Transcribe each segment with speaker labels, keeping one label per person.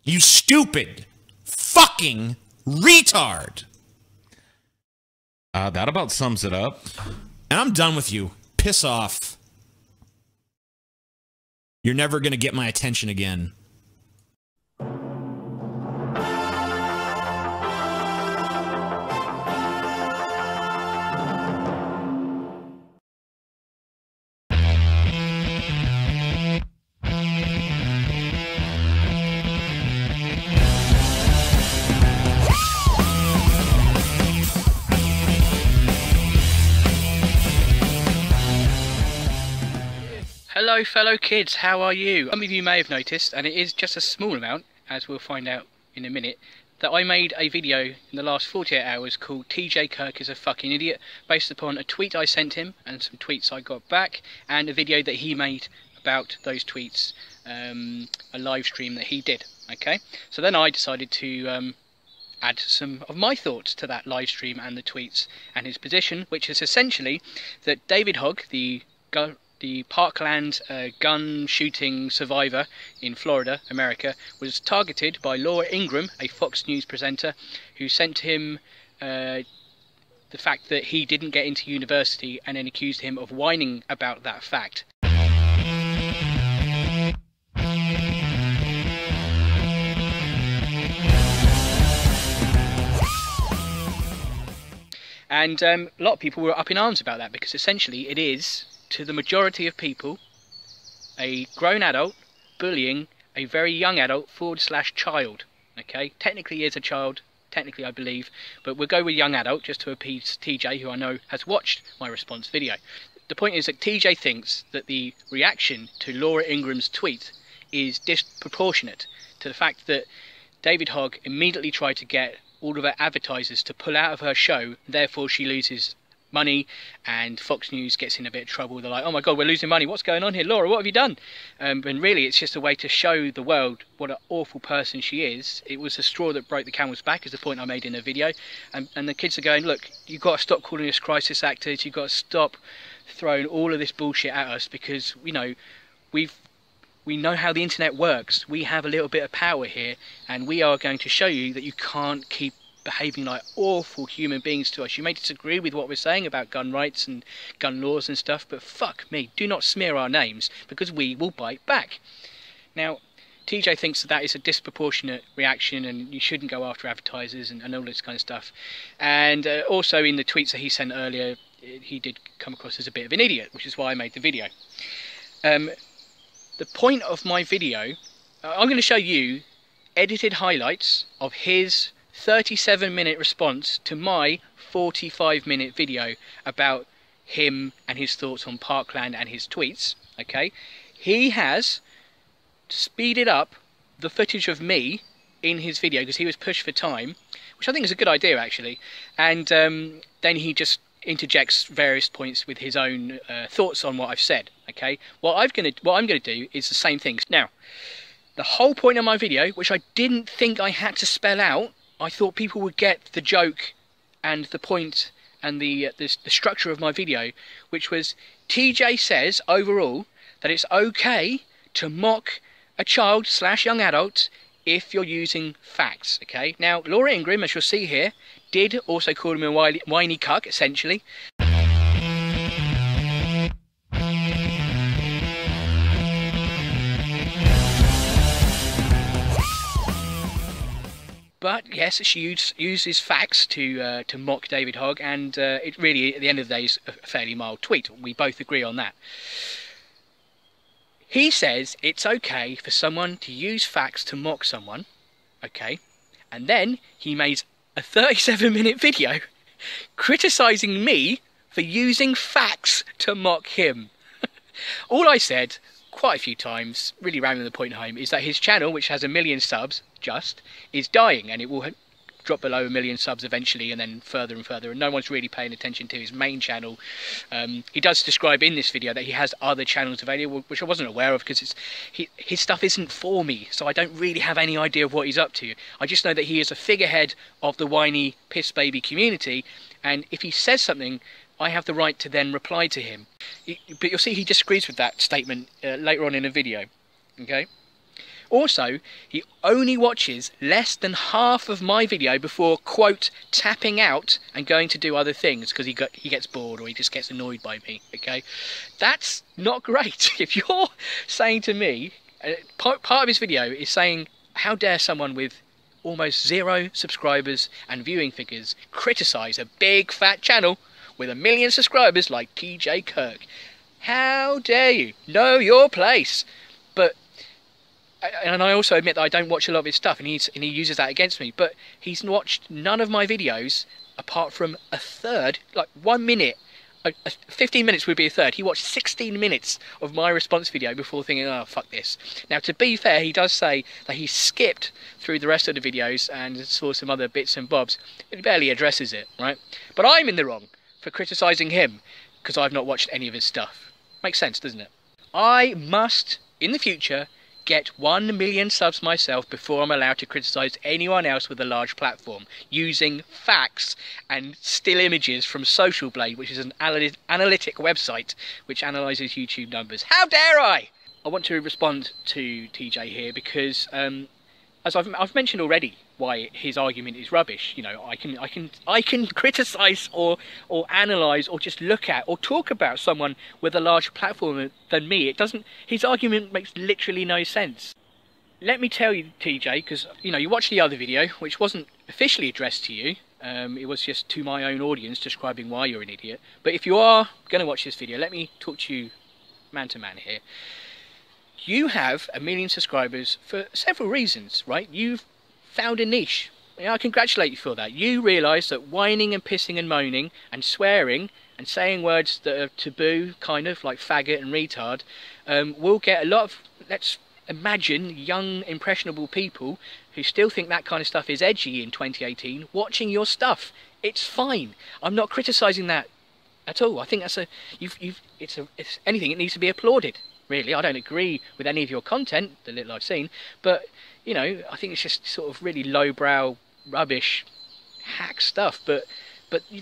Speaker 1: You stupid fucking retard.
Speaker 2: That about sums it up.
Speaker 1: And I'm done with you. Piss off. You're never gonna get my attention again.
Speaker 3: Hello fellow kids, how are you? Some of you may have noticed, and it is just a small amount, as we'll find out in a minute, that I made a video in the last 48 hours called TJ Kirk is a fucking idiot, based upon a tweet I sent him and some tweets I got back, and a video that he made about those tweets, a live stream that he did. Okay, so then I decided to add some of my thoughts to that live stream and the tweets and his position, which is essentially that David Hogg, the Parkland gun shooting survivor in Florida, America, was targeted by Laura Ingraham, a Fox News presenter, who sent him the fact that he didn't get into university and then accused him of whining about that fact. And a lot of people were up in arms about that, because essentially it is, to the majority of people, a grown adult bullying a very young adult / child. Okay, technically he is a child, technically I believe, but we'll go with young adult just to appease TJ, who I know has watched my response video. The point is that TJ thinks that the reaction to Laura Ingraham's tweet is disproportionate to the fact that David Hogg immediately tried to get all of her advertisers to pull out of her show, therefore she loses money, and Fox News gets in a bit of trouble. They're like, oh my god, we're losing money, what's going on here, Laura, what have you done? And really it's just a way to show the world what an awful person she is. It was the straw that broke the camel's back, is the point I made in the video. And the kids are going, look, you've got to stop calling us crisis actors, you've got to stop throwing all of this bullshit at us, because we know how the internet works. We have a little bit of power here, and we are going to show you that you can't keep behaving like awful human beings to us. You may disagree with what we're saying about gun rights and gun laws and stuff, but fuck me, do not smear our names, because we will bite back. Now, TJ thinks that is a disproportionate reaction and you shouldn't go after advertisers and all this kind of stuff. And also in the tweets that he sent earlier, he did come across as a bit of an idiot, which is why I made the video. The point of my video, I'm going to show you edited highlights of his 37-minute response to my 45-minute video about him and his thoughts on Parkland and his tweets. Okay, he has speeded up the footage of me in his video because he was pushed for time, which I think is a good idea actually, and then he just interjects various points with his own thoughts on what I've said. Okay, what I'm gonna do is the same things. Now, the whole point of my video, which I didn't think I had to spell out, I thought people would get the joke and the point and the structure of my video, which was TJ says overall that it's okay to mock a child / young adult if you're using facts. Okay, now Laura Ingraham, as you'll see here, did also call him a whiny cuck, essentially. But yes, she uses facts to mock David Hogg, and it really, at the end of the day, is a fairly mild tweet. We both agree on that. He says it's okay for someone to use facts to mock someone, okay, and then he made a 37-minute video criticising me for using facts to mock him. All I said, quite a few times, really ramming the point home, is that his channel, which has 1 million subs, is dying, and it will drop below 1 million subs eventually, and then further and further, and no one's really paying attention to his main channel. He does describe in this video that he has other channels available, which I wasn't aware of, because his stuff isn't for me, so I don't really have any idea of what he's up to. I just know that he is a figurehead of the whiny piss baby community, and if he says something, I have the right to then reply to him. But you'll see he disagrees with that statement later on in the video. Okay. Also, he only watches less than half of my video before, quote, tapping out and going to do other things because he gets bored or he just gets annoyed by me, okay? That's not great. If you're saying to me, part of his video is saying, how dare someone with almost 0 subscribers and viewing figures criticise a big fat channel with 1 million subscribers like TJ Kirk. How dare you? Know your place. But, and I also admit that I don't watch a lot of his stuff, and he uses that against me, but he's watched none of my videos apart from a third, like 1 minute. 15 minutes would be a third. He watched 16 minutes of my response video before thinking, oh, fuck this. Now, to be fair, he does say that he skipped through the rest of the videos and saw some other bits and bobs. He barely addresses it, right? But I'm in the wrong for criticising him because I've not watched any of his stuff. Makes sense, doesn't it? I must, in the future, get 1 million subs myself before I'm allowed to criticise anyone else with a large platform, using facts and still images from Social Blade, which is an analytic website which analyses YouTube numbers. How dare I? I want to respond to TJ here because, as I've mentioned already, why his argument is rubbish. You know, I can criticise or analyse or just look at or talk about someone with a larger platform than me. It doesn't. His argument makes literally no sense. Let me tell you, TJ, because you know you watched the other video, which wasn't officially addressed to you. It was just to my own audience, describing why you're an idiot. But if you are going to watch this video, let me talk to you man to man here. You have 1 million subscribers for several reasons, right? You've found a niche. Yeah, I congratulate you for that. You realise that whining and pissing and moaning and swearing and saying words that are taboo, kind of like faggot and retard, will get a lot of, let's imagine, young impressionable people who still think that kind of stuff is edgy in 2018 watching your stuff. It's fine. I'm not criticising that at all. I think that's it's anything, it needs to be applauded. Really, I don't agree with any of your content, the little I've seen, but you know, I think it's just sort of really lowbrow, rubbish, hack stuff. But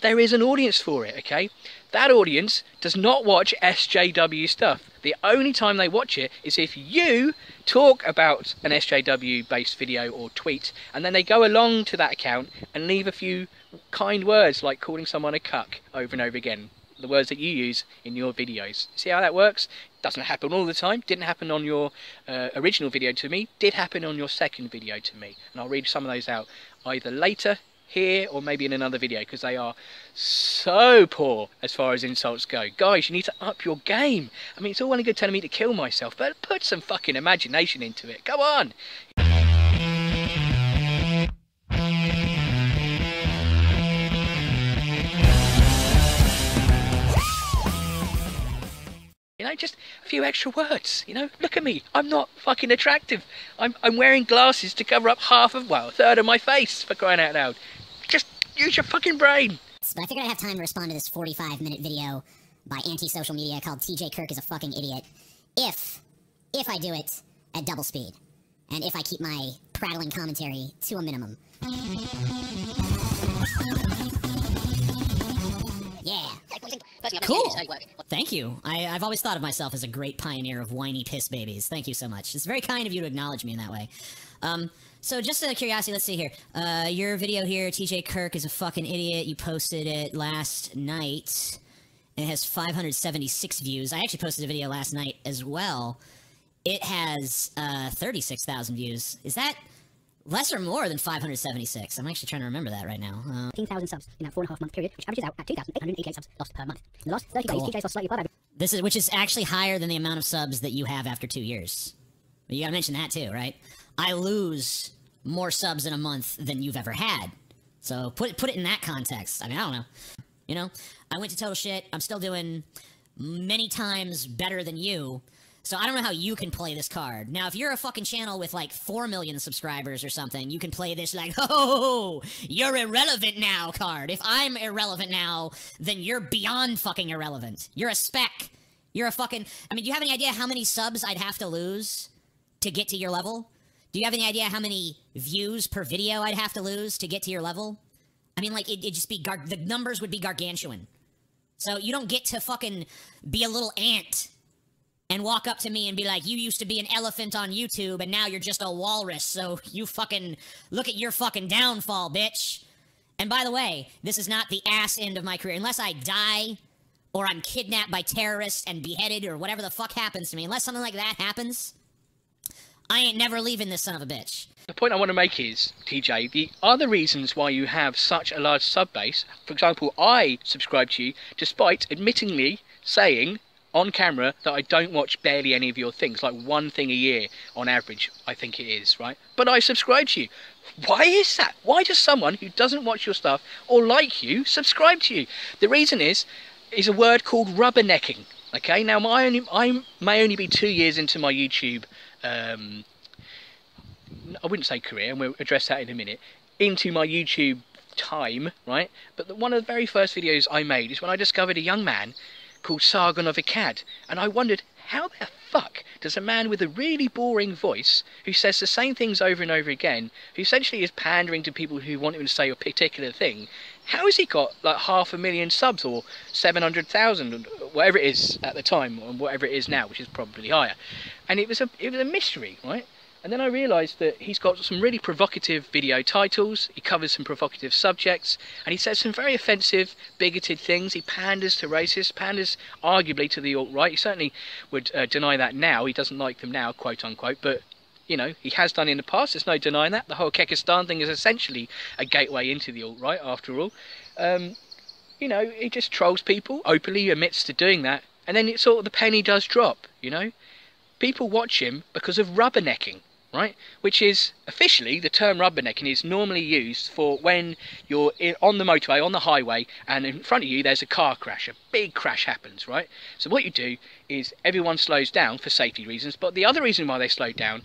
Speaker 3: there is an audience for it, okay? That audience does not watch SJW stuff. The only time they watch it is if you talk about an SJW-based video or tweet, and then they go along to that account and leave a few kind words like calling someone a cuck over and over again. The words that you use in your videos. See how that works? Doesn't happen all the time. Didn't happen on your original video to me. Did happen on your second video to me. And I'll read some of those out either later, here, or maybe in another video, because they are so poor as far as insults go. Guys, you need to up your game. I mean, it's all well and good telling me to kill myself, but put some fucking imagination into it. Go on! You know, just a few extra words, you know? Look at me, I'm not fucking attractive. I'm wearing glasses to cover up a third of my face, for crying out loud. Just use your fucking brain.
Speaker 2: But I figured I'd have time to respond to this 45-minute video by anti-social media called TJ Kirk is a fucking idiot. If I do it at double speed. And if I keep my prattling commentary to a minimum. Yeah.
Speaker 4: Cool. Thank you. I've always thought of myself as a great pioneer of whiny piss babies. Thank you so much. It's very kind of you to acknowledge me in that way. So just out of curiosity, let's see here. Your video here, TJ Kirk is a fucking idiot. You posted it last night. It has 576 views. I actually posted a video last night as well. It has 36,000 views. Is that less or more than 576? I'm actually trying to remember that right now.
Speaker 2: 15,000 subs in that 4.5-month period, which averages out at 2,888 subs lost per month. In the last 30 days, TJ's lost slightly above average.
Speaker 4: Which is actually higher than the amount of subs that you have after 2 years. You gotta mention that too, right? I lose more subs in a month than you've ever had. So put it in that context. I mean, I don't know. You know, I went to total shit. I'm still doing many times better than you. So I don't know how you can play this card. Now, if you're a fucking channel with like 4 million subscribers or something, you can play this like, oh, you're irrelevant now card. If I'm irrelevant now, then you're beyond fucking irrelevant. You're a speck. You're a fucking... I mean, do you have any idea how many subs I'd have to lose to get to your level? Do you have any idea how many views per video I'd have to lose to get to your level? I mean, like, it'd just be... the numbers would be gargantuan. So you don't get to fucking be a little ant and walk up to me and be like, you used to be an elephant on YouTube and now you're just a walrus, so you fucking look at your fucking downfall, bitch. And by the way, this is not the ass end of my career. Unless I die or I'm kidnapped by terrorists and beheaded or whatever the fuck happens to me, unless something like that happens, I ain't never leaving this son of a bitch.
Speaker 3: The point I want to make is, TJ, the other reasons why you have such a large sub base, for example, I subscribe to you despite admittingly saying on camera that I don't watch barely any of your things, like one thing a year on average, I think it is, right? But I subscribe to you. Why is that? Why does someone who doesn't watch your stuff or like you subscribe to you? The reason is a word called rubbernecking. Okay, now I may only be 2 years into my YouTube, I wouldn't say career, and we'll address that in a minute, into my YouTube time, right? But one of the very first videos I made is when I discovered a young man called Sargon of Akkad, and I wondered, how the fuck does a man with a really boring voice, who says the same things over and over again, who essentially is pandering to people who want him to say a particular thing, how has he got like 500,000 subs or 700,000, whatever it is at the time, or whatever it is now, which is probably higher? And it was a mystery, right? And then I realised that he's got some really provocative video titles, he covers some provocative subjects, and he says some very offensive, bigoted things. He panders to racists, panders arguably to the alt-right. He certainly would deny that now. He doesn't like them now, quote unquote, but, you know, he has done in the past. There's no denying that. The whole Kekistan thing is essentially a gateway into the alt-right, after all. You know, he just trolls people, openly admits to doing that, and then it's sort of the penny does drop, you know? People watch him because of rubbernecking. Right, which is officially, the term rubbernecking is normally used for when you're on the motorway, on the highway, and in front of you there's a car crash, a big crash happens, right? So what you do is everyone slows down for safety reasons, but the other reason why they slow down,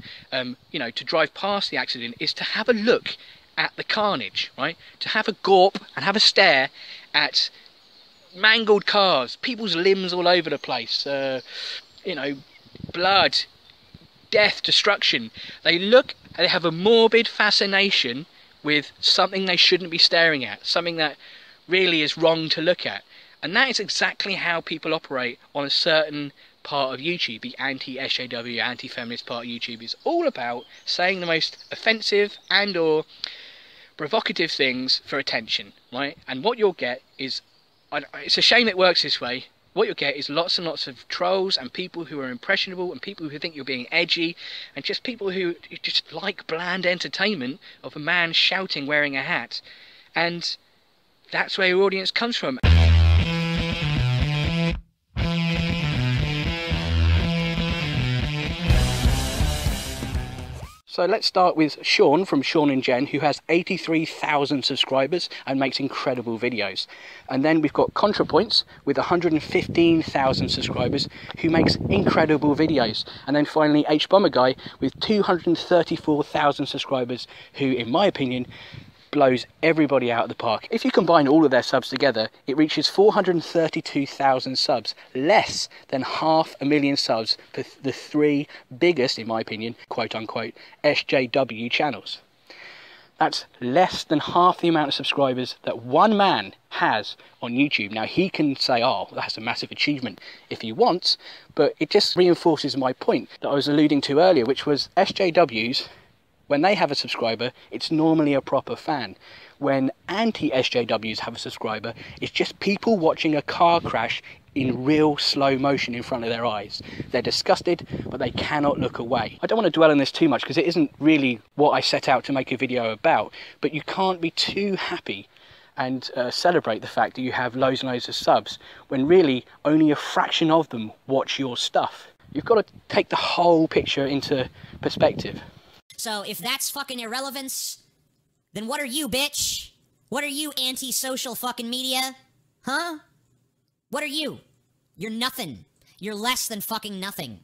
Speaker 3: you know, to drive past the accident is to have a look at the carnage, right? To have a gawp and have a stare at mangled cars, people's limbs all over the place, you know, blood, death, destruction. They have a morbid fascination with something they shouldn't be staring at, something that really is wrong to look at. And that is exactly how people operate on a certain part of YouTube. The anti-SJW, anti-feminist part of YouTube is all about saying the most offensive and or provocative things for attention, right? And what you'll get is, it's a shame it works this way, what you'll get is lots and lots of trolls and people who are impressionable and people who think you're being edgy and just people who just like bland entertainment of a man shouting wearing a hat. And that's where your audience comes from. So let's start with Sean from Sean and Jen, who has 83,000 subscribers and makes incredible videos. And then we've got ContraPoints with 115,000 subscribers who makes incredible videos. And then finally H-Bomber Guy with 234,000 subscribers who, in my opinion, blows everybody out of the park. If you combine all of their subs together, it reaches 432,000 subs, less than 500,000 subs for the three biggest, in my opinion, quote-unquote, SJW channels. That's less than half the amount of subscribers that one man has on YouTube. Now, he can say, oh, that's a massive achievement if he wants, but it just reinforces my point that I was alluding to earlier, which was SJWs, when they have a subscriber, it's normally a proper fan. When anti-SJWs have a subscriber, it's just people watching a car crash in real slow motion in front of their eyes. They're disgusted, but they cannot look away. I don't want to dwell on this too much because it isn't really what I set out to make a video about, but you can't be too happy and celebrate the fact that you have loads and loads of subs when really only a fraction of them watch your stuff. You've got to take the whole picture into perspective.
Speaker 4: So if that's fucking irrelevance, then what are you, bitch? What are you, anti-social fucking media? Huh? What are you? You're nothing. You're less than fucking nothing.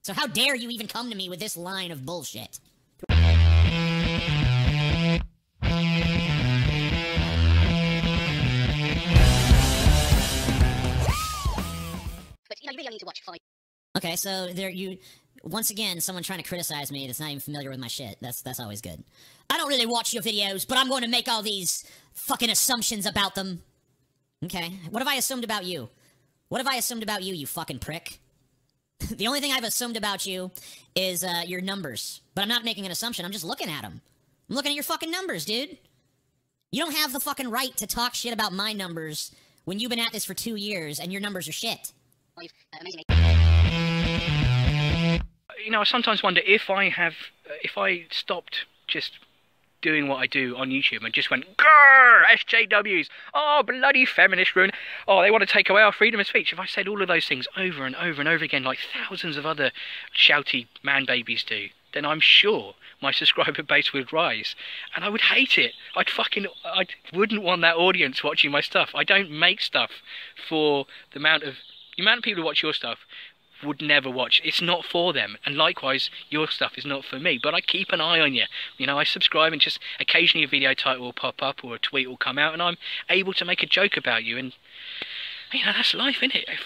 Speaker 4: So how dare you even come to me with this line of bullshit?
Speaker 3: But you know, you really only need to watch 5.
Speaker 4: Okay, so there you... Once again, someone trying to criticize me that's not even familiar with my shit. That's always good. I don't really watch your videos, but I'm going to make all these fucking assumptions about them. Okay, what have I assumed about you? What have I assumed about you, you fucking prick? The only thing I've assumed about you is your numbers. But I'm not making an assumption. I'm just looking at them. I'm looking at your fucking numbers, dude. You don't have the fucking right to talk shit about my numbers when you've been at this for 2 years and your numbers are shit.
Speaker 3: You know, I sometimes wonder if I stopped just doing what I do on YouTube and just went, grrr, SJWs, oh, bloody feminist ruin, oh, they want to take away our freedom of speech. If I said all of those things over and over and over again, like thousands of other shouty man babies do, then I'm sure my subscriber base would rise. And I would hate it. I wouldn't want that audience watching my stuff. I don't make stuff for the amount of people who watch your stuff would never watch. It's not for them, and likewise your stuff is not for me, but I keep an eye on you. You know, I subscribe, and just occasionally a video title will pop up or a tweet will come out and I'm able to make a joke about you, and you know, that's life, isn't it? If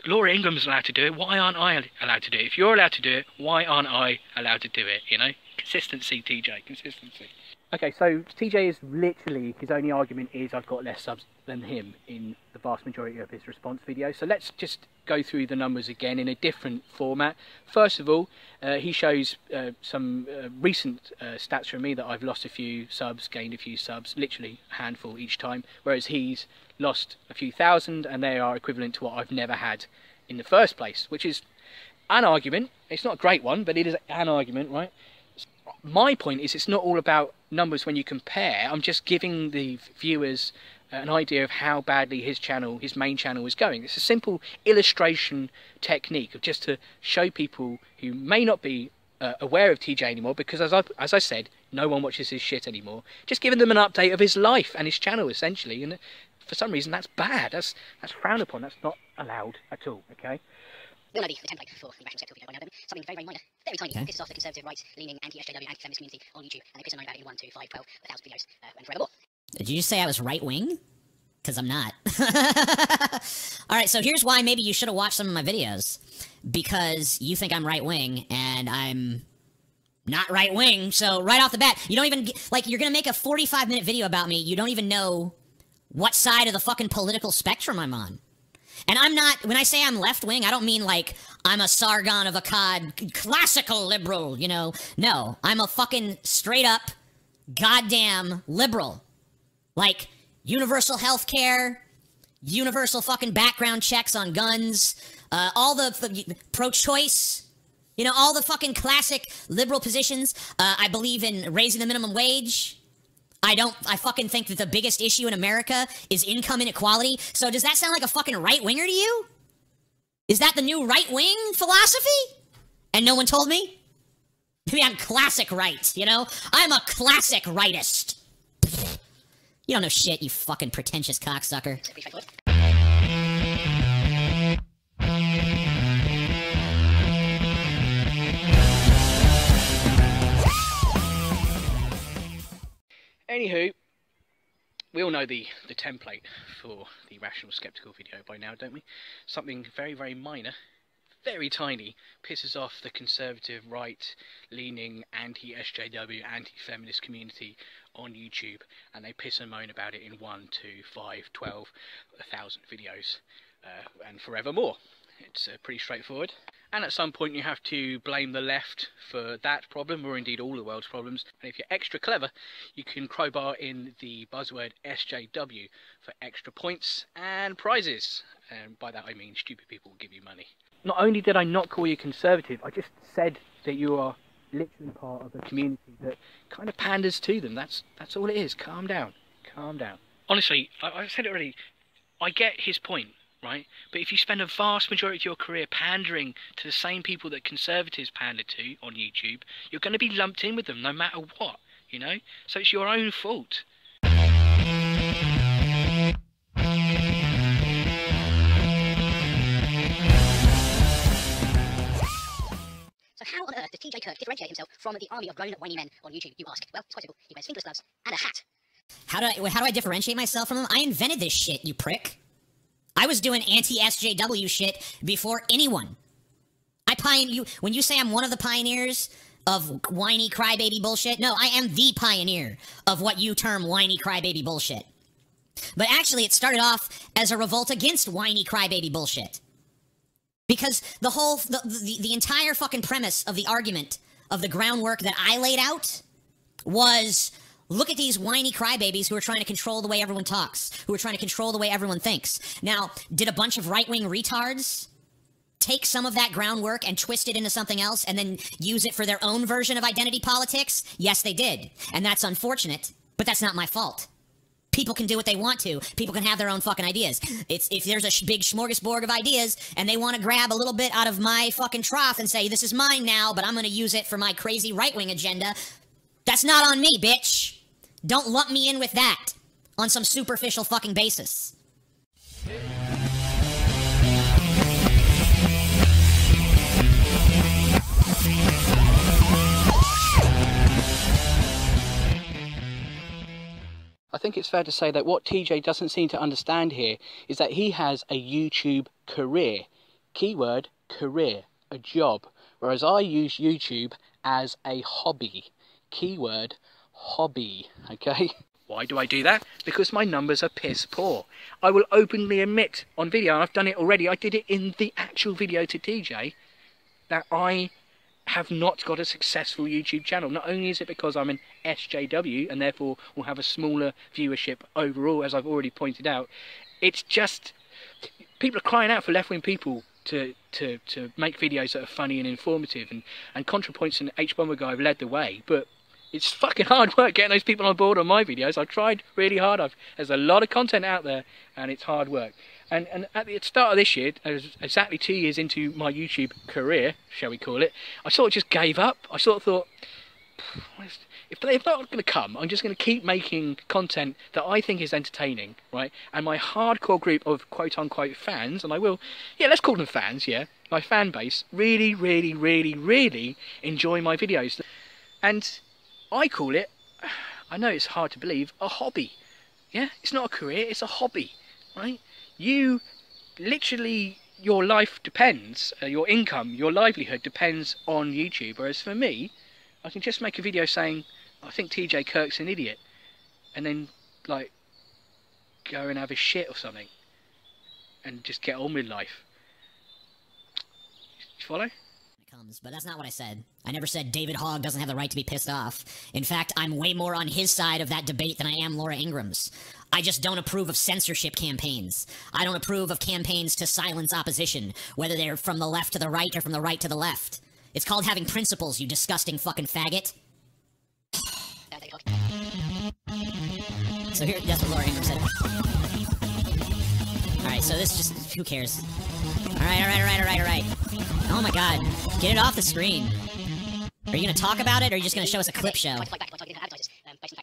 Speaker 3: Laura Ingram's allowed to do it, why aren't I allowed to do it? If you're allowed to do it, why aren't I allowed to do it? You know, consistency, TJ, consistency. Okay, so TJ is literally, his only argument is I've got less subs than him in the vast majority of his response videos. So let's just go through the numbers again in a different format. First of all, he shows some recent stats from me that I've lost a few subs, gained a few subs, literally a handful each time, whereas he's lost a few thousand, and they are equivalent to what I've never had in the first place, which is an argument. It's not a great one, but it is an argument, right? My point is, it's not all about numbers when you compare. I'm just giving the viewers an idea of how badly his channel, his main channel, is going. It's a simple illustration technique of just to show people who may not be aware of TJ anymore, because as I said, no one watches his shit anymore. Just giving them an update of his life and his channel, essentially. And for some reason, that's bad. That's frowned upon. That's not allowed at all. Okay.
Speaker 2: You'll know the template for the rational skeptical video by now, don't we? Something very, very minor, very tiny. Pisses off the conservative, right-leaning, anti-SJW, anti-feminist community on YouTube, and they piss and moan about it in 1, 2, 5, 12, 1,000 videos, and forevermore.
Speaker 4: Did you just say I was right-wing? Because I'm not. Alright, so here's why maybe you should have watched some of my videos. Because you think I'm right-wing, and I'm not right-wing, so right off the bat, you don't even, like, you're gonna make a 45-minute video about me, you don't even know what side of the fucking political spectrum I'm on. And I'm not, when I say I'm left-wing, I don't mean like I'm a Sargon of Akkad classical liberal, you know. No, I'm a fucking straight-up goddamn liberal. Like, universal health care, universal fucking background checks on guns, all the pro-choice, you know, all the fucking classic liberal positions. I believe in raising the minimum wage. I fucking think that the biggest issue in America is income inequality. So does that sound like a fucking right-winger to you? Is that the new right-wing philosophy? And no one told me? Maybe I'm classic right, you know? I'm a classic rightist. You don't know shit, you fucking pretentious cocksucker.
Speaker 3: Anywho, we all know the template for the rational skeptical video by now, don't we? Something very, very minor, very tiny, pisses off the conservative, right-leaning, anti-SJW, anti-feminist community on YouTube, and they piss and moan about it in 1, 2, 5, 12, 1,000 videos, and forevermore. It's pretty straightforward. And at some point you have to blame the left for that problem, or indeed all the world's problems. And if you're extra clever, you can crowbar in the buzzword SJW for extra points and prizes. And by that I mean stupid people will give you money. Not only did I not call you conservative, I just said that you are literally part of a community that kind of panders to them. That's all it is. Calm down. Calm down. Honestly, I've said it already. I get his point. Right? But if you spend a vast majority of your career pandering to the same people that conservatives pander to on YouTube, you're going to be lumped in with them no matter what, you know? So it's your own fault.
Speaker 2: So how on earth does TJ Kirk differentiate himself from the army of grown whiny men on YouTube, you ask? Well, it's quite simple. He wears fingerless gloves and a hat.
Speaker 4: How do I differentiate myself from them? I invented this shit, you prick. I was doing anti-SJW shit before anyone. When you say I'm one of the pioneers of whiny crybaby bullshit, no, I am the pioneer of what you term whiny crybaby bullshit. But actually, it started off as a revolt against whiny crybaby bullshit. Because the entire fucking premise of the argument of the groundwork that I laid out was, look at these whiny crybabies who are trying to control the way everyone talks, who are trying to control the way everyone thinks. Now, did a bunch of right-wing retards take some of that groundwork and twist it into something else and then use it for their own version of identity politics? Yes, they did. And that's unfortunate, but that's not my fault. People can do what they want to. People can have their own fucking ideas. If there's a big smorgasbord of ideas and they want to grab a little bit out of my fucking trough and say, this is mine now, but I'm going to use it for my crazy right-wing agenda, that's not on me, bitch. Don't lump me in with that on some superficial fucking basis.
Speaker 3: I think it's fair to say that what TJ doesn't seem to understand here is that he has a YouTube career. Keyword, career, a job. Whereas I use YouTube as a hobby. Keyword, hobby, okay? Why do I do that? Because my numbers are piss poor. I will openly admit on video, and I've done it already, I did it in the actual video to TJ, that I have not got a successful YouTube channel. Not only is it because I'm an SJW and therefore will have a smaller viewership overall, as I've already pointed out, it's just people are crying out for left-wing people to make videos that are funny and informative, and ContraPoints and H-Bomber Guy have led the way, but it's fucking hard work getting those people on board on my videos. I've tried really hard. There's a lot of content out there and it's hard work. And at the start of this year, exactly 2 years into my YouTube career, shall we call it, I sort of just gave up. I sort of thought, if they're not going to come, I'm just going to keep making content that I think is entertaining, right? And my hardcore group of quote-unquote fans, and I will, yeah, let's call them fans, yeah, my fan base, really, really, really, really enjoy my videos. And I call it, I know it's hard to believe, a hobby. Yeah, it's not a career, it's a hobby, right? You, literally, your life depends, your income, your livelihood depends on YouTube. Whereas for me, I can just make a video saying, I think TJ Kirk's an idiot. And then, like, go and have a shit or something. And just get on with life. You follow?
Speaker 4: But that's not what I said. I never said David Hogg doesn't have the right to be pissed off. In fact, I'm way more on his side of that debate than I am Laura Ingram's. I just don't approve of censorship campaigns. I don't approve of campaigns to silence opposition, whether they're from the left to the right or from the right to the left. It's called having principles, you disgusting fucking faggot. So here, that's what Laura Ingram said. Alright, so this just, who cares? Alright. Oh my god, get it off the screen. Are you gonna talk about it, or are you just gonna show us a clip show?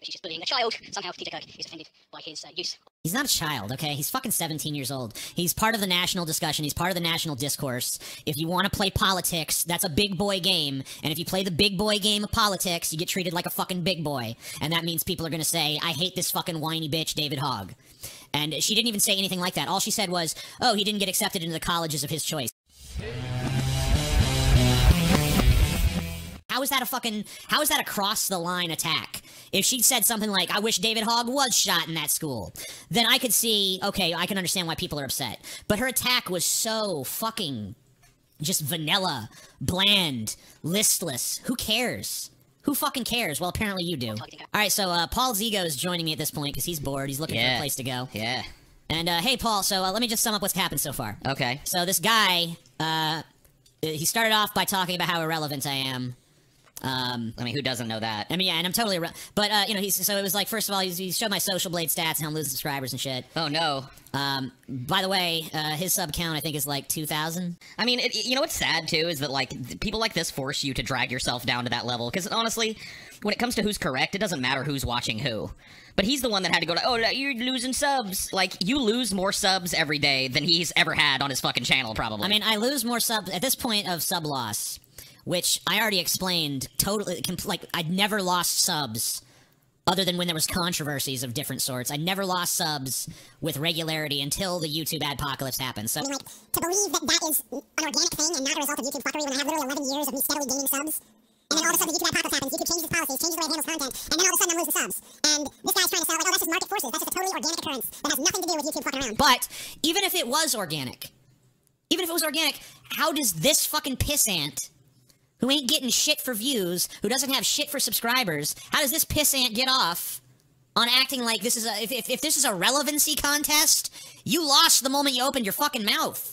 Speaker 5: She's bullying a child. Somehow TJ Kirk is offended by his use.
Speaker 4: He's not a child, okay? He's fucking 17 years old. He's part of the national discussion. He's part of the national discourse. If you want to play politics, that's a big boy game. And if you play the big boy game of politics, you get treated like a fucking big boy. And that means people are gonna say, I hate this fucking whiny bitch, David Hogg. And she didn't even say anything like that. All she said was, oh, he didn't get accepted into the colleges of his choice. How is that a cross-the-line attack? If she'd said something like, I wish David Hogg was shot in that school, then I could see, okay, I can understand why people are upset. But her attack was so fucking just vanilla, bland, listless. Who cares? Who fucking cares? Well, apparently you do. Alright, so Paul Zigo is joining me at this point because he's bored. He's looking for a place to go.
Speaker 6: Yeah.
Speaker 4: And, hey, Paul, so let me just sum up what's happened so far.
Speaker 6: Okay.
Speaker 4: So this guy, he started off by talking about how irrelevant I am.
Speaker 6: I mean, who doesn't know that?
Speaker 4: I mean, yeah, and I'm totally but, you know, so it was like, first of all, he showed my Social Blade stats and how I'm losing subscribers and shit.
Speaker 6: Oh, no.
Speaker 4: By the way, his sub count, I think, is like 2,000.
Speaker 6: I mean, you know what's sad, too, is that, like, people like this force you to drag yourself down to that level. Because, honestly, when it comes to who's correct, it doesn't matter who's watching who. But he's the one that had to go, oh, you're losing subs. Like, you lose more subs every day than he's ever had on his fucking channel, probably.
Speaker 4: I mean, I lose more subs at this point of sub loss, which I already explained totally, like, I'd never lost subs other than when there was controversies of different sorts. I never lost subs with regularity until the YouTube adpocalypse happened. So,
Speaker 2: I mean, like, to believe that that is an organic thing and not a result of YouTube fuckery when I have literally 11 years of me steadily gaining subs, and then all of a sudden the YouTube adpocalypse happens, YouTube changes its policies, changes the way it handles content, and then all of a sudden I'm losing subs. And this guy's trying to sell, like, oh, that's just market forces. That's just a totally organic occurrence that has nothing to do with YouTube fucking around.
Speaker 4: But even if it was organic, Even if it was organic, how does this fucking pissant, who ain't getting shit for views, who doesn't have shit for subscribers, how does this pissant get off on acting like this is a, if this is a relevancy contest, you lost the moment you opened your fucking mouth.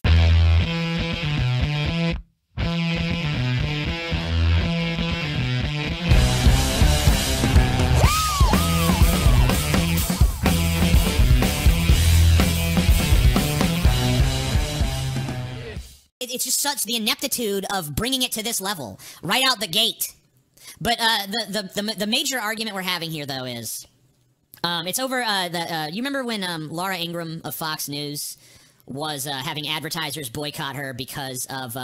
Speaker 4: It's just such the ineptitude of bringing it to this level right out the gate. But the major argument we're having here, though, is it's over you remember when Laura Ingraham of Fox News was having advertisers boycott her because of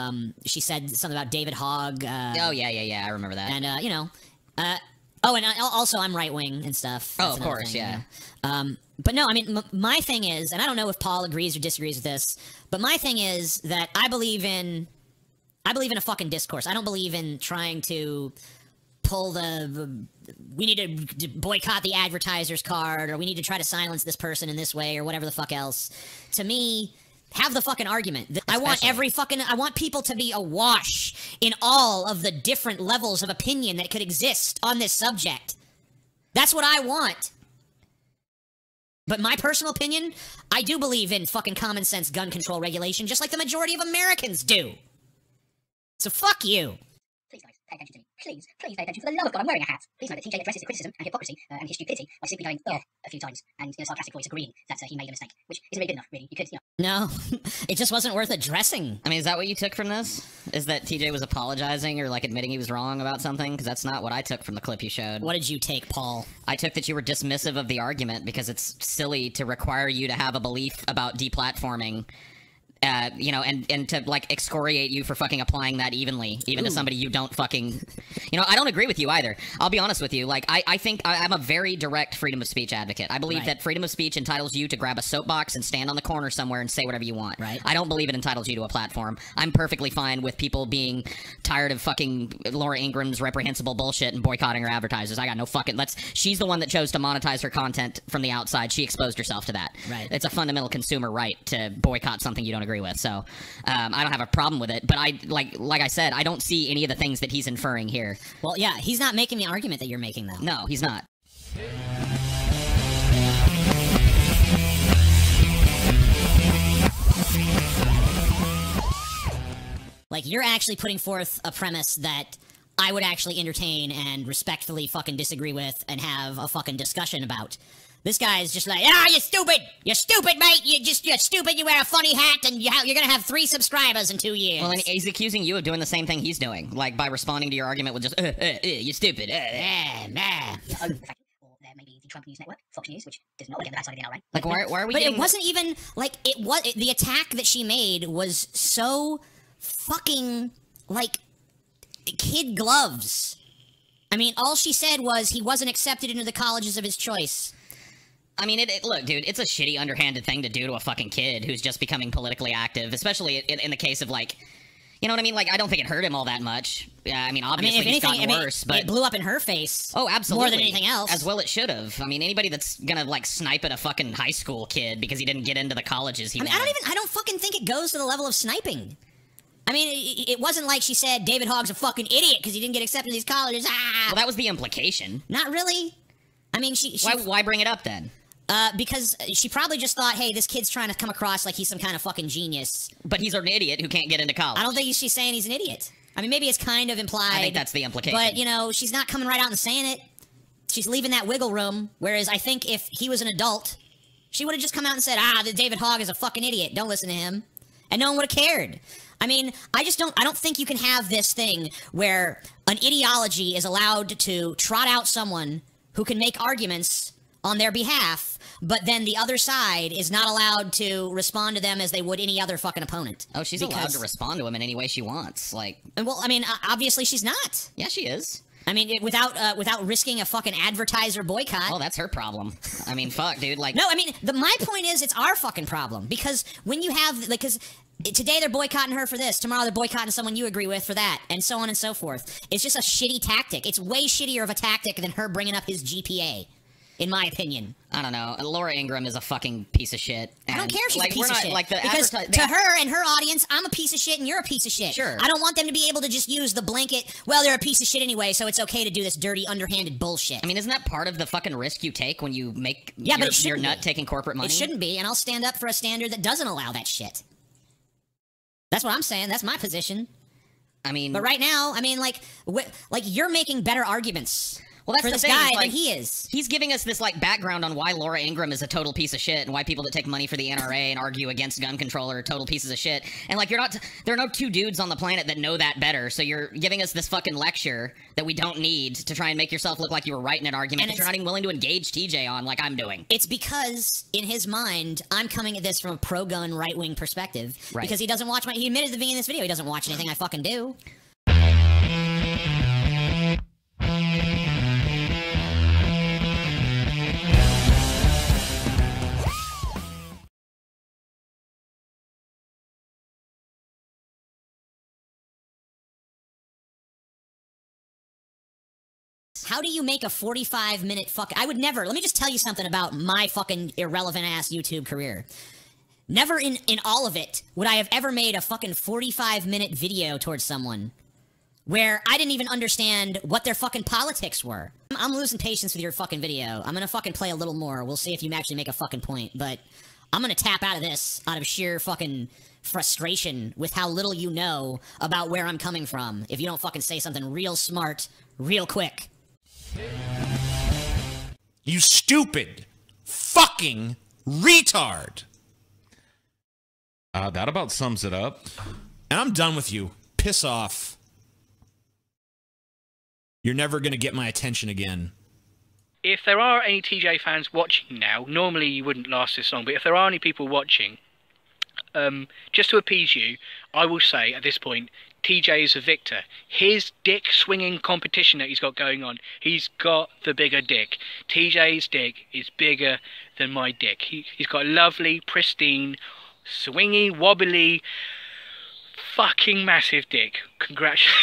Speaker 4: she said something about David Hogg.
Speaker 6: Oh yeah, I remember that.
Speaker 4: And you know, oh, and also I'm right wing and stuff.
Speaker 6: Oh,
Speaker 4: That's
Speaker 6: of course,
Speaker 4: thing,
Speaker 6: yeah.
Speaker 4: You know? But no, I mean, my thing is, and I don't know if Paul agrees or disagrees with this, but my thing is that I believe in a fucking discourse. I don't believe in trying to pull we need to boycott the advertiser's card, or we need to try to silence this person in this way, or whatever the fuck else. To me, have the fucking argument. I want people to be awash in all of the different levels of opinion that could exist on this subject. That's what I want. But my personal opinion, I do believe in fucking common sense gun control regulation, just like the majority of Americans do. So fuck you.
Speaker 5: Please, guys, pay attention to me. Please pay attention. For the love of God, I'm wearing a hat. Please know that TJ addresses the criticism and hypocrisy and his stupidity by simply going, ugh, a few times, and in a sarcastic voice agreeing that he made a mistake, which isn't really good enough, really. You could, you know.
Speaker 4: No, it just wasn't worth addressing.
Speaker 6: I mean, is that what you took from this? Is that TJ was apologizing or, like, admitting he was wrong about something? Because that's not what I took from the clip you showed.
Speaker 4: What did you take, Paul?
Speaker 6: I took that you were dismissive of the argument because it's silly to require you to have a belief about deplatforming. You know, and to, like, excoriate you for fucking applying that evenly, even to somebody you don't fucking... You know, I don't agree with you either. I'll be honest with you. Like, I think I'm a very direct freedom of speech advocate. I believe that freedom of speech entitles you to grab a soapbox and stand on the corner somewhere and say whatever you want.
Speaker 4: Right.
Speaker 6: I don't believe it entitles you to a platform. I'm perfectly fine with people being tired of fucking Laura Ingraham's reprehensible bullshit and boycotting her advertisers. I got no fucking... She's the one that chose to monetize her content from the outside. She exposed herself to that.
Speaker 4: Right.
Speaker 6: It's a fundamental consumer right to boycott something you don't agree with. So I don't have a problem with it, but I like I said, I don't see any of the things that he's inferring here.
Speaker 4: Well, yeah, he's not making the argument that you're making, though.
Speaker 6: No, he's not.
Speaker 4: Like, you're actually putting forth a premise that I would actually entertain and respectfully fucking disagree with and have a fucking discussion about. This guy is just like, you're stupid! You're stupid, mate! You're stupid, you wear a funny hat, and you're gonna have 3 subscribers in 2 years.
Speaker 6: Well, and he's accusing you of doing the same thing he's doing. Like, by responding to your argument with just, you're stupid.
Speaker 5: Or maybe the Trump News Network, Fox News, which does not look at that side of the aisle, right?
Speaker 6: Like, why are we
Speaker 4: But
Speaker 6: getting...
Speaker 4: it wasn't even, like, the attack that she made was so fucking, like, kid gloves. I mean, all she said was he wasn't accepted into the colleges of his choice.
Speaker 6: I mean, look, dude, it's a shitty, underhanded thing to do to a fucking kid who's just becoming politically active, especially in the case of, like, you know what I mean? Like, I don't think it hurt him all that much. Yeah, I mean, obviously it's gotten worse, but...
Speaker 4: It blew up in her face.
Speaker 6: Oh, absolutely.
Speaker 4: More than anything else.
Speaker 6: As well it should have. I mean, anybody that's gonna, like, snipe at a fucking high school kid because he didn't get into the colleges he wanted.
Speaker 4: I don't fucking think it goes to the level of sniping. I mean, it wasn't like she said David Hogg's a fucking idiot because he didn't get accepted to these colleges.
Speaker 6: Well, that was the implication.
Speaker 4: Not really. I mean, she
Speaker 6: Why bring it up then?
Speaker 4: Because she probably just thought, hey, this kid's trying to come across like he's some kind of fucking genius.
Speaker 6: But he's an idiot who can't get into college.
Speaker 4: I don't think she's saying he's an idiot. I mean, maybe it's kind of implied.
Speaker 6: I think that's the implication.
Speaker 4: But, you know, she's not coming right out and saying it. She's leaving that wiggle room. Whereas I think if he was an adult, she would have just come out and said, David Hogg is a fucking idiot. Don't listen to him. And no one would have cared. I mean, I don't think you can have this thing where an ideology is allowed to trot out someone who can make arguments on their behalf, but then the other side is not allowed to respond to them as they would any other fucking opponent.
Speaker 6: Oh, she's allowed to respond to him in any way she wants. Like,
Speaker 4: well, I mean, obviously she's not.
Speaker 6: Yeah, she is.
Speaker 4: I mean, without risking a fucking advertiser boycott.
Speaker 6: Oh, that's her problem. I mean, fuck, dude. Like,
Speaker 4: no, I mean, my point is, it's our fucking problem because when you have because. Today they're boycotting her for this. Tomorrow they're boycotting someone you agree with for that, and so on and so forth. It's just a shitty tactic. It's way shittier of a tactic than her bringing up his GPA. in my opinion.
Speaker 6: I don't know. Laura Ingraham is a fucking piece of shit.
Speaker 4: I don't care if she's
Speaker 6: like,
Speaker 4: a piece of shit.
Speaker 6: Like,
Speaker 4: because to her and her audience, I'm a piece of shit and you're a piece of shit.
Speaker 6: Sure.
Speaker 4: I don't want them to be able to just use the blanket, well, they're a piece of shit anyway, so it's okay to do this dirty, underhanded bullshit.
Speaker 6: I mean, isn't that part of the fucking risk you take when you make your nut taking corporate money?
Speaker 4: It shouldn't be, and I'll stand up for a standard that doesn't allow that shit. That's what I'm saying. That's my position.
Speaker 6: I mean...
Speaker 4: But right now, I mean, like you're making better arguments. Well, that's for this guy than he is.
Speaker 6: He's giving us this like background on why Laura Ingraham is a total piece of shit and why people that take money for the NRA and argue against gun control are total pieces of shit. And like there are no two dudes on the planet that know that better. So you're giving us this fucking lecture that we don't need to try and make yourself look like you were right in an argument that you're not even willing to engage TJ on like I'm doing.
Speaker 4: It's because in his mind, I'm coming at this from a pro-gun right-wing perspective. Right. Because he doesn't watch he admitted at the beginning of this video he doesn't watch anything I fucking do. How do you make a 45-minute I would never, let me just tell you something about my fucking irrelevant-ass YouTube career. Never in all of it would I have ever made a fucking 45-minute video towards someone where I didn't even understand what their fucking politics were. I'm losing patience with your fucking video. I'm gonna fucking play a little more. We'll see if you actually make a fucking point, but I'm gonna tap out of this out of sheer fucking frustration with how little you know about where I'm coming from if you don't fucking say something real smart, real quick.
Speaker 1: You stupid fucking retard.
Speaker 7: That about sums it up.
Speaker 1: And I'm done with you. Piss off. You're never going to get my attention again.
Speaker 3: If there are any TJ fans watching now, normally you wouldn't last this long, but if there are any people watching, just to appease you, I will say at this point, TJ is a victor. His dick-swinging competition that he's got going on, he's got the bigger dick. TJ's dick is bigger than my dick. He's got a lovely, pristine, swingy, wobbly, fucking massive dick. Congratulations.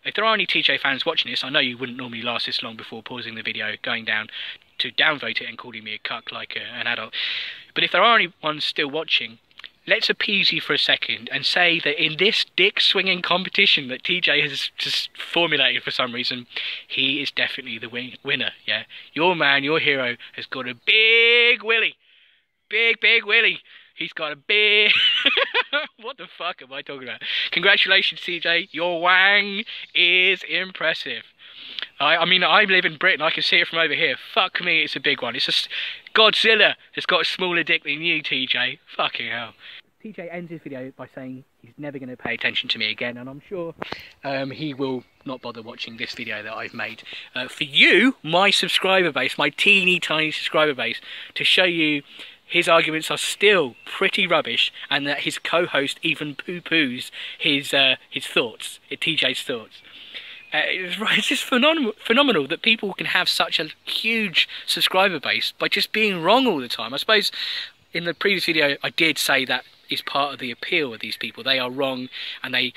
Speaker 3: If there are any TJ fans watching this, I know you wouldn't normally last this long before pausing the video, going down to downvote it and calling me a cuck like an adult. But if there are any ones still watching, let's appease you for a second and say that in this dick-swinging competition that TJ has just formulated for some reason, he is definitely the winner, yeah? Your man, your hero, has got a big willy. Big, big willy. He's got a big... What the fuck am I talking about? Congratulations, TJ. Your wang is impressive. I mean, I live in Britain. I can see it from over here. Fuck me, it's a big one. It's a Godzilla has got a smaller dick than you, TJ. Fucking hell. TJ ends his video by saying he's never going to pay attention to me again, and I'm sure he will not bother watching this video that I've made. For you, my subscriber base, my teeny tiny subscriber base, to show you his arguments are still pretty rubbish, and that his co-host even poo-poos his thoughts, TJ's thoughts. It's just phenomenal that people can have such a huge subscriber base by just being wrong all the time. I suppose in the previous video I did say that is part of the appeal of these people. They are wrong, and they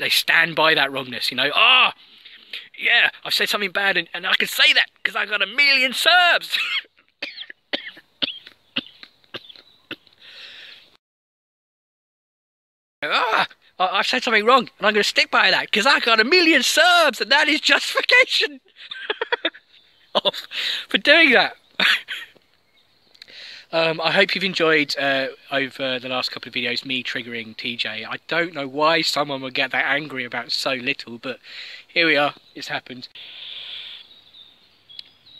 Speaker 3: stand by that wrongness, you know. Ah, yeah, I've said something bad, and I can say that because I got 1 million subs. I've said something wrong, and I'm going to stick by that because I got 1 million subs, and that is justification for doing that. I hope you've enjoyed over the last couple of videos me triggering TJ. I don't know why someone would get that angry about so little, but here we are. It's happened.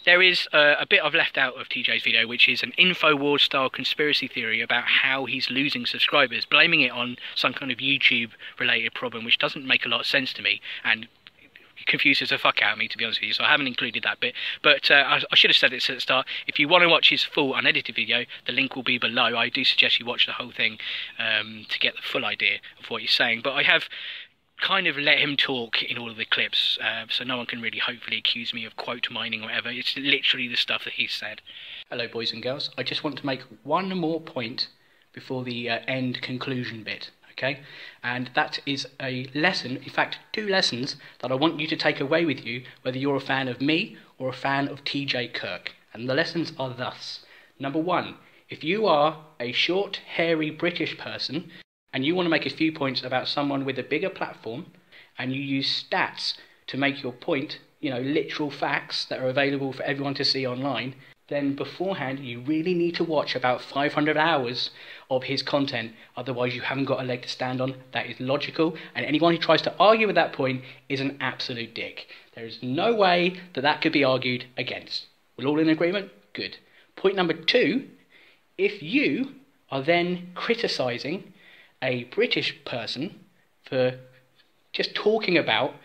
Speaker 3: There is a bit I've left out of TJ's video, which is an InfoWars style conspiracy theory about how he's losing subscribers, blaming it on some kind of YouTube related problem, which doesn't make a lot of sense to me and confuses the fuck out of me, to be honest with you, so I haven't included that bit. But I should have said it at the start. If you want to watch his full unedited video, the link will be below. I do suggest you watch the whole thing to get the full idea of what he's saying. But I have kind of let him talk in all of the clips, so no one can really hopefully accuse me of quote mining or whatever. It's literally the stuff that he's said. Hello boys and girls, I just want to make one more point before the end conclusion bit, okay? And that is a lesson, in fact, 2 lessons that I want you to take away with you, whether you're a fan of me or a fan of TJ Kirk. And the lessons are thus. Number 1, if you are a short, hairy British person and you want to make a few points about someone with a bigger platform, and you use stats to make your point, you know, literal facts that are available for everyone to see online, then beforehand you really need to watch about 500 hours of his content, otherwise you haven't got a leg to stand on. That is logical, and anyone who tries to argue with that point is an absolute dick. There is no way that that could be argued against. We're all in agreement? Good. Point number 2, if you are then criticising a British person for just talking about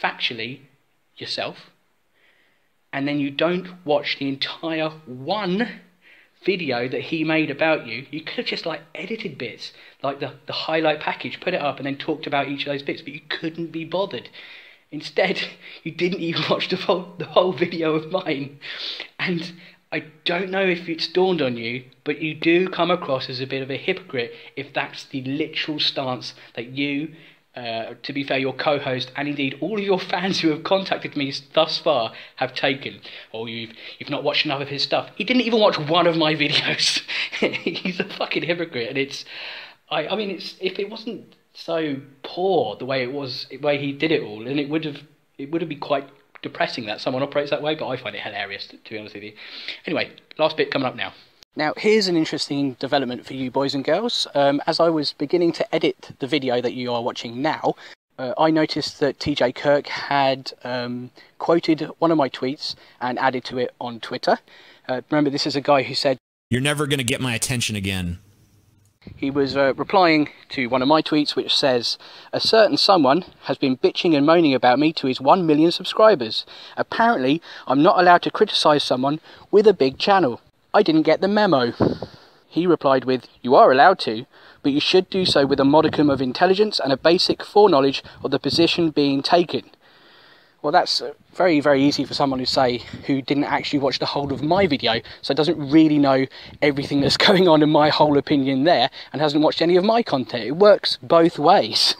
Speaker 3: factually yourself, and then you don't watch the entire 1 video that he made about you, you could have just like edited bits, like the highlight package, put it up and then talked about each of those bits, but you couldn't be bothered. Instead, you didn't even watch the whole video of mine. And I don't know if it's dawned on you, but you do come across as a bit of a hypocrite if that's the literal stance that you, to be fair, your co-host, and indeed all of your fans who have contacted me thus far have taken. Or you've not watched enough of his stuff. He didn't even watch 1 of my videos. He's a fucking hypocrite, and it's, I mean, it's, if it wasn't so poor the way it was, the way he did it all, then it would have been quite depressing that someone operates that way. But I find it hilarious, to be honest with you. Anyway, last bit coming up now. Now, here's an interesting development for you boys and girls. As I was beginning to edit the video that you are watching now, I noticed that TJ Kirk had quoted one of my tweets and added to it on Twitter. Remember, this is a guy who said,
Speaker 1: "You're never going to get my attention again."
Speaker 3: He was replying to one of my tweets which says, "A certain someone has been bitching and moaning about me to his 1 million subscribers. Apparently, I'm not allowed to criticise someone with a big channel. I didn't get the memo." He replied with, "You are allowed to, but you should do so with a modicum of intelligence and a basic foreknowledge of the position being taken." Well, that's very, very easy for someone who didn't actually watch the whole of my video, so doesn't really know everything that's going on in my whole opinion there, and hasn't watched any of my content. It works both ways.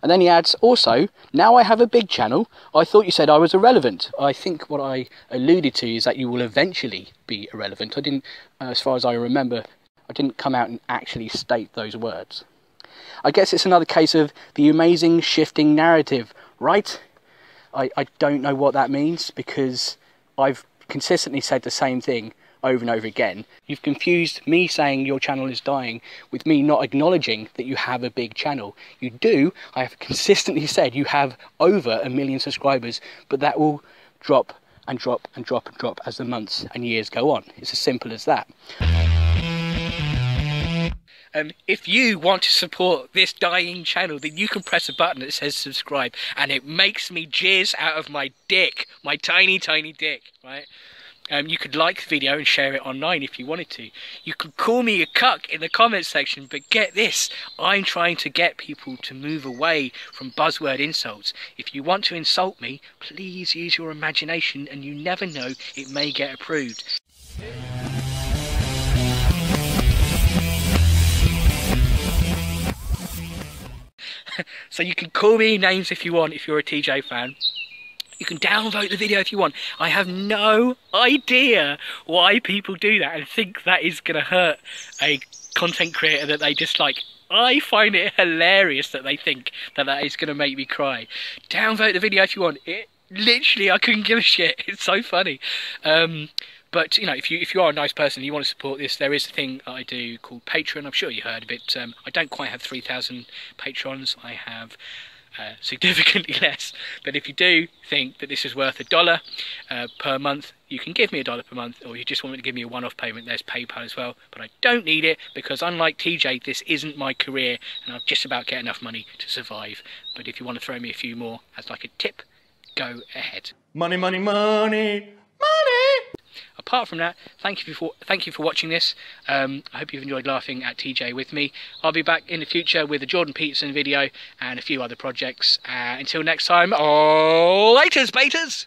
Speaker 3: And then he adds, "Also, now I have a big channel. I thought you said I was irrelevant." I think what I alluded to is that you will eventually be irrelevant. I didn't, as far as I remember, I didn't come out and actually state those words. I guess it's another case of the amazing shifting narrative, right? I don't know what that means, because I've consistently said the same thing over and over again. You've confused me saying your channel is dying with me not acknowledging that you have a big channel. You do. I have consistently said you have over 1 million subscribers, but that will drop and drop and drop and drop as the months and years go on. It's as simple as that. If you want to support this dying channel, then you can press a button that says subscribe, and it makes me jizz out of my dick, my tiny, tiny dick, right? You could like the video and share it online if you wanted to. You could call me a cuck in the comments section, but get this, I'm trying to get people to move away from buzzword insults. If you want to insult me, please use your imagination, and you never know, it may get approved. So you can call me names if you want, if you're a TJ fan. You can downvote the video if you want. I have no idea why people do that and think that is going to hurt a content creator that they dislike. I find it hilarious that they think that that is going to make me cry. Downvote the video if you want. Literally, I couldn't give a shit. It's so funny. But, you know, if you are a nice person and you want to support this, there is a thing I do called Patreon. I'm sure you heard of it. I don't quite have 3,000 patrons. I have significantly less. But if you do think that this is worth $1 per month, you can give me $1 per month, or you just want me to give me a one-off payment, there's PayPal as well. But I don't need it, because unlike TJ, this isn't my career, and I've just about get enough money to survive. But if you want to throw me a few more as like a tip, go ahead.
Speaker 1: Money, money, money, money.
Speaker 3: Apart from that, thank you for watching this. I hope you've enjoyed laughing at TJ with me. I'll be back in the future with a Jordan Peterson video and a few other projects. Until next time, laters, baters!